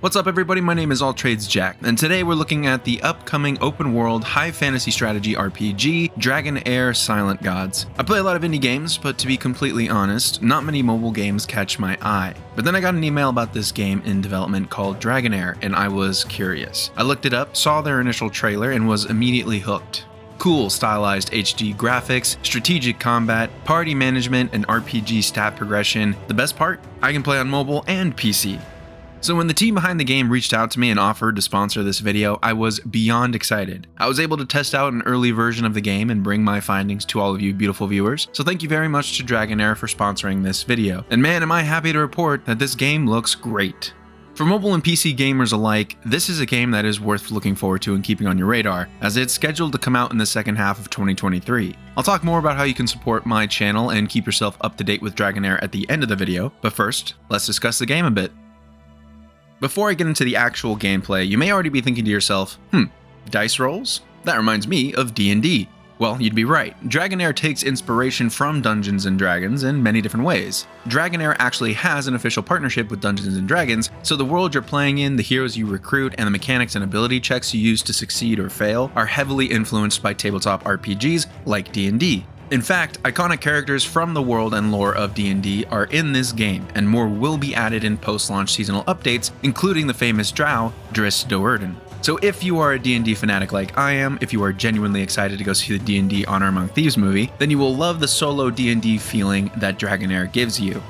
What's up everybody, my name is AllTradesJack, and today we're looking at the upcoming open-world high fantasy strategy RPG, Dragonair Silent Gods. I play a lot of indie games, but to be completely honest, not many mobile games catch my eye. But then I got an email about this game in development called Dragonair, and I was curious. I looked it up, saw their initial trailer, and was immediately hooked. Cool stylized HD graphics, strategic combat, party management, and RPG stat progression. The best part? I can play on mobile and PC. So when the team behind the game reached out to me and offered to sponsor this video, I was beyond excited. I was able to test out an early version of the game and bring my findings to all of you beautiful viewers, so thank you very much to Dragonair for sponsoring this video. And man, am I happy to report that this game looks great. For mobile and PC gamers alike, this is a game that is worth looking forward to and keeping on your radar, as it's scheduled to come out in the second half of 2023. I'll talk more about how you can support my channel and keep yourself up to date with Dragonair at the end of the video, but first, let's discuss the game a bit. Before I get into the actual gameplay, you may already be thinking to yourself, dice rolls? That reminds me of D&D. Well, you'd be right. Dragonair takes inspiration from Dungeons & Dragons in many different ways. Dragonair actually has an official partnership with Dungeons & Dragons, so the world you're playing in, the heroes you recruit, and the mechanics and ability checks you use to succeed or fail are heavily influenced by tabletop RPGs like D&D. In fact, iconic characters from the world and lore of D&D are in this game, and more will be added in post-launch seasonal updates, including the famous drow, Dris Do'Urden. So if you are a D&D fanatic like I am, if you are genuinely excited to go see the D&D Honor Among Thieves movie, then you will love the solo D&D feeling that Dragonair gives you.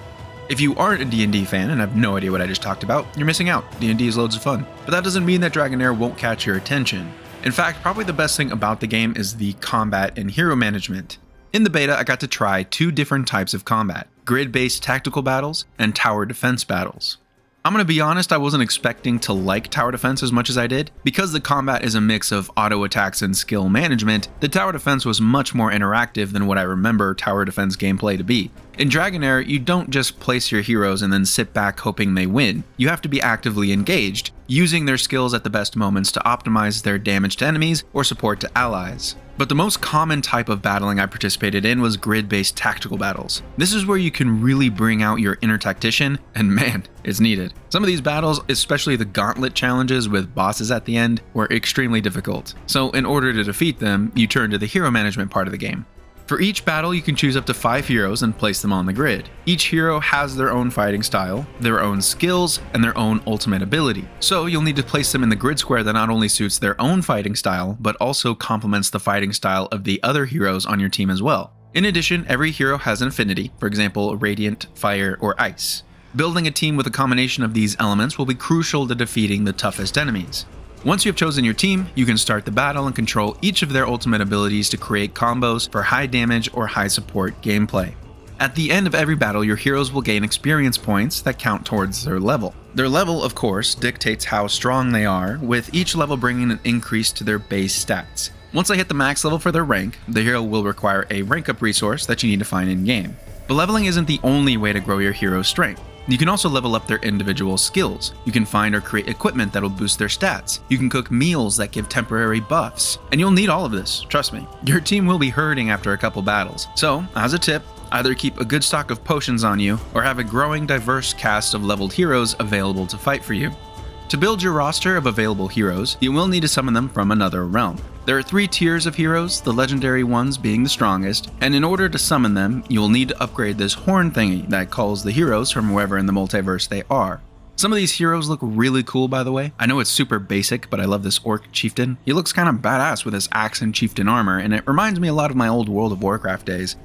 If you aren't a D&D fan and have no idea what I just talked about, you're missing out. D&D is loads of fun. But that doesn't mean that Dragonair won't catch your attention. In fact, probably the best thing about the game is the combat and hero management. In the beta, I got to try two different types of combat: grid-based tactical battles and tower defense battles. I'm gonna be honest, I wasn't expecting to like tower defense as much as I did. Because the combat is a mix of auto attacks and skill management, the tower defense was much more interactive than what I remember tower defense gameplay to be. In Dragonair, you don't just place your heroes and then sit back hoping they win. You have to be actively engaged, using their skills at the best moments to optimize their damage to enemies or support to allies. But the most common type of battling I participated in was grid-based tactical battles. This is where you can really bring out your inner tactician, and man, it's needed. Some of these battles, especially the gauntlet challenges with bosses at the end, were extremely difficult. So in order to defeat them, you turn to the hero management part of the game. For each battle, you can choose up to 5 heroes and place them on the grid. Each hero has their own fighting style, their own skills, and their own ultimate ability. So you'll need to place them in the grid square that not only suits their own fighting style, but also complements the fighting style of the other heroes on your team as well. In addition, every hero has an affinity, for example, radiant, fire, or ice. Building a team with a combination of these elements will be crucial to defeating the toughest enemies. Once you have chosen your team, you can start the battle and control each of their ultimate abilities to create combos for high damage or high support gameplay. At the end of every battle, your heroes will gain experience points that count towards their level. Their level, of course, dictates how strong they are, with each level bringing an increase to their base stats. Once they hit the max level for their rank, the hero will require a rank up resource that you need to find in-game. But leveling isn't the only way to grow your hero's strength. You can also level up their individual skills. You can find or create equipment that'll boost their stats. You can cook meals that give temporary buffs. And you'll need all of this, trust me. Your team will be hurting after a couple battles. So, as a tip, either keep a good stock of potions on you, or have a growing diverse cast of leveled heroes available to fight for you. To build your roster of available heroes, you will need to summon them from another realm. There are 3 tiers of heroes, the legendary ones being the strongest, and in order to summon them, you will need to upgrade this horn thingy that calls the heroes from wherever in the multiverse they are. Some of these heroes look really cool, by the way. I know it's super basic, but I love this orc chieftain. He looks kind of badass with his axe and chieftain armor, and it reminds me a lot of my old World of Warcraft days.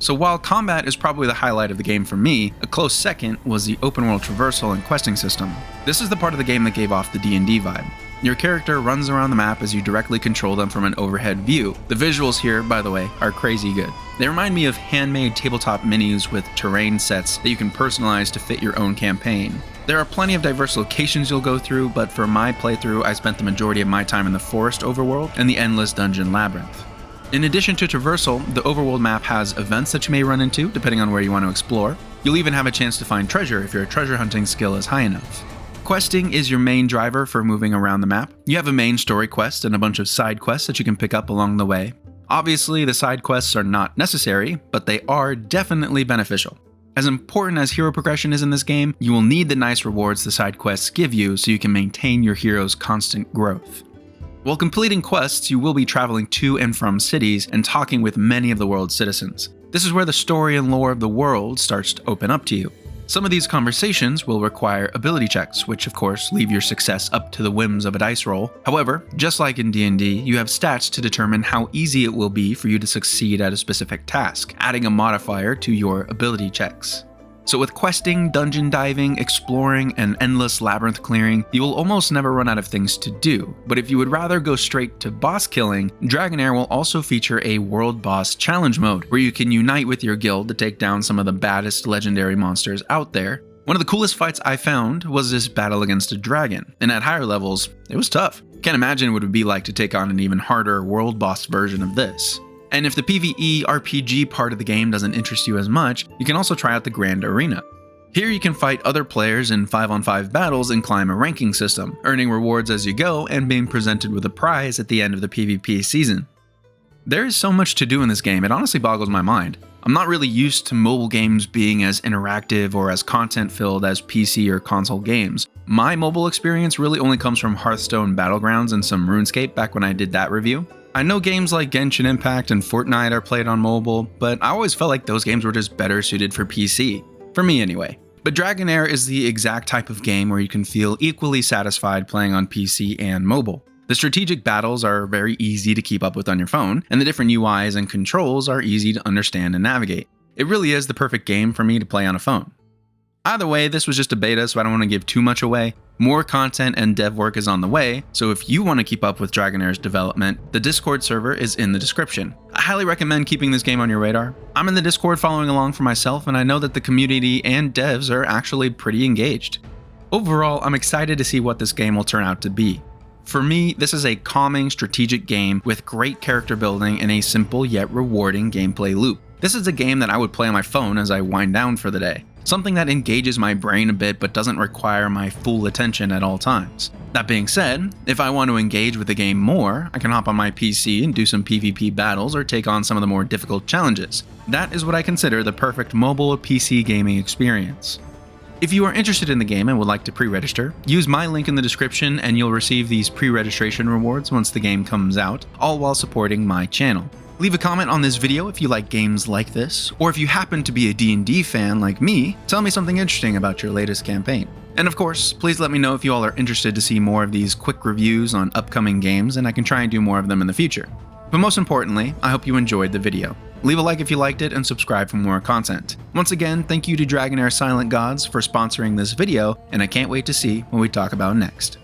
So while combat is probably the highlight of the game for me, a close second was the open world traversal and questing system. This is the part of the game that gave off the D&D vibe. Your character runs around the map as you directly control them from an overhead view. The visuals here, by the way, are crazy good. They remind me of handmade tabletop menus with terrain sets that you can personalize to fit your own campaign. There are plenty of diverse locations you'll go through, but for my playthrough, I spent the majority of my time in the forest overworld and the endless dungeon labyrinth. In addition to traversal, the overworld map has events that you may run into, depending on where you want to explore. You'll even have a chance to find treasure if your treasure hunting skill is high enough. Questing is your main driver for moving around the map. You have a main story quest and a bunch of side quests that you can pick up along the way. Obviously, the side quests are not necessary, but they are definitely beneficial. As important as hero progression is in this game, you will need the nice rewards the side quests give you so you can maintain your hero's constant growth. While completing quests, you will be traveling to and from cities and talking with many of the world's citizens. This is where the story and lore of the world starts to open up to you. Some of these conversations will require ability checks, which of course leave your success up to the whims of a dice roll. However, just like in D&D, you have stats to determine how easy it will be for you to succeed at a specific task, adding a modifier to your ability checks. So with questing, dungeon diving, exploring, and endless labyrinth clearing, you will almost never run out of things to do. But if you would rather go straight to boss killing, Dragonair will also feature a world boss challenge mode, where you can unite with your guild to take down some of the baddest legendary monsters out there. One of the coolest fights I found was this battle against a dragon, and at higher levels, it was tough. Can't imagine what it would be like to take on an even harder world boss version of this. And if the PvE RPG part of the game doesn't interest you as much, you can also try out the Grand Arena. Here you can fight other players in 5-on-5 battles and climb a ranking system, earning rewards as you go and being presented with a prize at the end of the PvP season. There is so much to do in this game, it honestly boggles my mind. I'm not really used to mobile games being as interactive or as content-filled as PC or console games. My mobile experience really only comes from Hearthstone Battlegrounds and some RuneScape back when I did that review. I know games like Genshin Impact and Fortnite are played on mobile, but I always felt like those games were just better suited for PC. For me anyway. But Dragonair is the exact type of game where you can feel equally satisfied playing on PC and mobile. The strategic battles are very easy to keep up with on your phone, and the different UIs and controls are easy to understand and navigate. It really is the perfect game for me to play on a phone. Either way, this was just a beta, so I don't want to give too much away. More content and dev work is on the way, so if you want to keep up with Dragonair's development, the Discord server is in the description. I highly recommend keeping this game on your radar. I'm in the Discord following along for myself, and I know that the community and devs are actually pretty engaged. Overall, I'm excited to see what this game will turn out to be. For me, this is a calming, strategic game with great character building and a simple yet rewarding gameplay loop. This is a game that I would play on my phone as I wind down for the day. Something that engages my brain a bit but doesn't require my full attention at all times. That being said, if I want to engage with the game more, I can hop on my PC and do some PvP battles or take on some of the more difficult challenges. That is what I consider the perfect mobile PC gaming experience. If you are interested in the game and would like to pre-register, use my link in the description and you'll receive these pre-registration rewards once the game comes out, all while supporting my channel. Leave a comment on this video if you like games like this, or if you happen to be a D&D fan like me, tell me something interesting about your latest campaign. And of course, please let me know if you all are interested to see more of these quick reviews on upcoming games, and I can try and do more of them in the future. But most importantly, I hope you enjoyed the video. Leave a like if you liked it and subscribe for more content. Once again, thank you to Dragonair Silent Gods for sponsoring this video, and I can't wait to see what we talk about next.